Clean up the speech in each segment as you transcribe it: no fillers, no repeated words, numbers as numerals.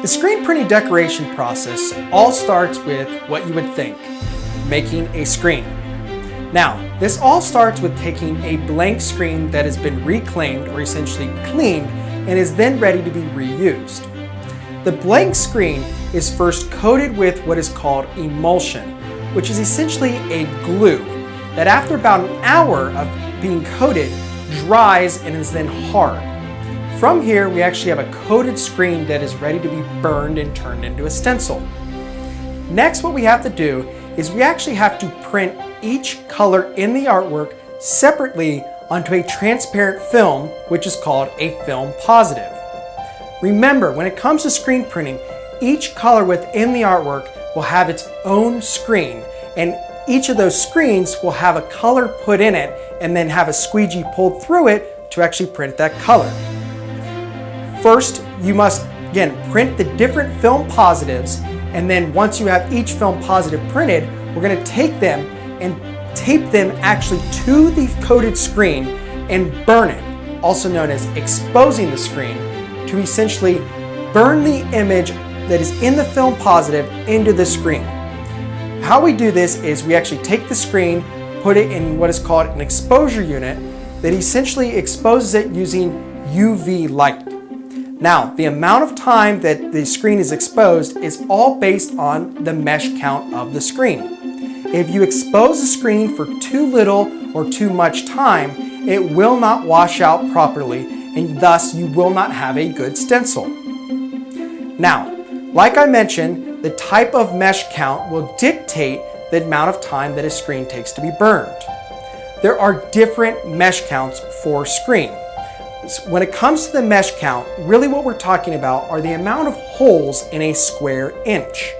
The screen printing decoration process all starts with what you would think, making a screen. Now, this all starts with taking a blank screen that has been reclaimed or essentially cleaned and is then ready to be reused. The blank screen is first coated with what is called emulsion, which is essentially a glue that after about an hour of being coated dries and is then hard. From here, we actually have a coated screen that is ready to be burned and turned into a stencil. Next, what we have to do is we actually have to print each color in the artwork separately onto a transparent film, which is called a film positive. Remember, when it comes to screen printing, each color within the artwork will have its own screen, and each of those screens will have a color put in it and then have a squeegee pulled through it to actually print that color. First, you must, again, print the different film positives, and then once you have each film positive printed, we're going to take them and tape them actually to the coated screen and burn it, also known as exposing the screen, to essentially burn the image that is in the film positive into the screen. How we do this is we actually take the screen, put it in what is called an exposure unit that essentially exposes it using UV light. Now, the amount of time that the screen is exposed is all based on the mesh count of the screen. If you expose the screen for too little or too much time, it will not wash out properly, and thus you will not have a good stencil. Now, like I mentioned, the type of mesh count will dictate the amount of time that a screen takes to be burned. There are different mesh counts for screen. When it comes to the mesh count, really what we're talking about are the amount of holes in a square inch.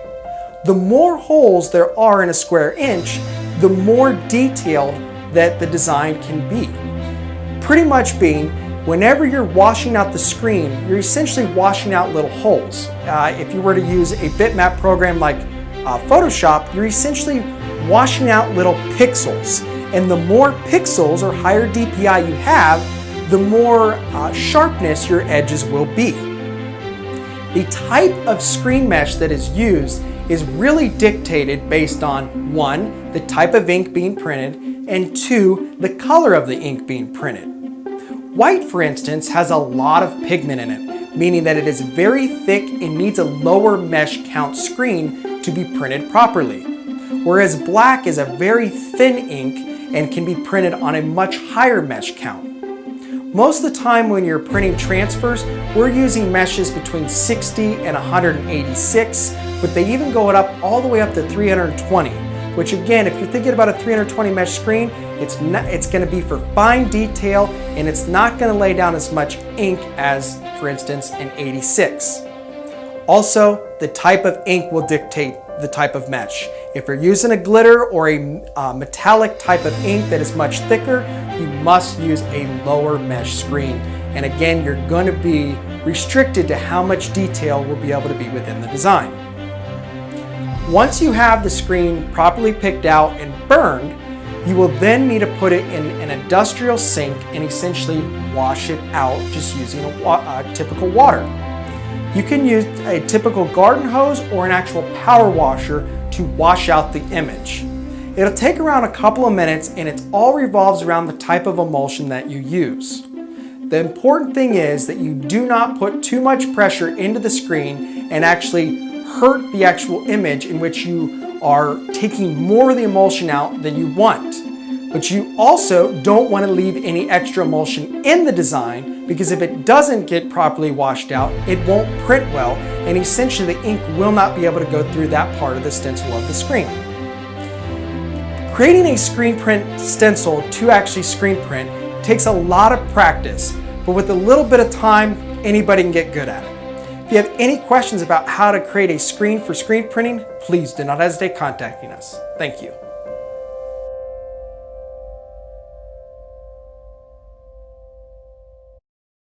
The more holes there are in a square inch, the more detailed that the design can be. Pretty much being, whenever you're washing out the screen, you're essentially washing out little holes. If you were to use a bitmap program like Photoshop, you're essentially washing out little pixels. And the more pixels or higher DPI you have, the more sharpness your edges will be. The type of screen mesh that is used is really dictated based on 1, the type of ink being printed, and 2, the color of the ink being printed. White, for instance, has a lot of pigment in it, meaning that it is very thick and needs a lower mesh count screen to be printed properly. Whereas black is a very thin ink and can be printed on a much higher mesh count. Most of the time when you're printing transfers, we're using meshes between 60 and 186, but they even go up all the way up to 320, which again, if you're thinking about a 320 mesh screen, it's going to be for fine detail and it's not going to lay down as much ink as, for instance, an 86. Also, the type of ink will dictate the type of mesh. If you're using a glitter or a metallic type of ink that is much thicker, you must use a lower mesh screen. And again, you're going to be restricted to how much detail will be able to be within the design. Once you have the screen properly picked out and burned, you will then need to put it in an industrial sink and essentially wash it out just using a typical water. You can use a typical garden hose or an actual power washer to wash out the image. It'll take around a couple of minutes and it all revolves around the type of emulsion that you use. The important thing is that you do not put too much pressure into the screen and actually hurt the actual image in which you are taking more of the emulsion out than you want. But you also don't want to leave any extra emulsion in the design, because if it doesn't get properly washed out, it won't print well, and essentially the ink will not be able to go through that part of the stencil of the screen. Creating a screen print stencil to actually screen print takes a lot of practice, but with a little bit of time, anybody can get good at it. If you have any questions about how to create a screen for screen printing, please do not hesitate contacting us. Thank you.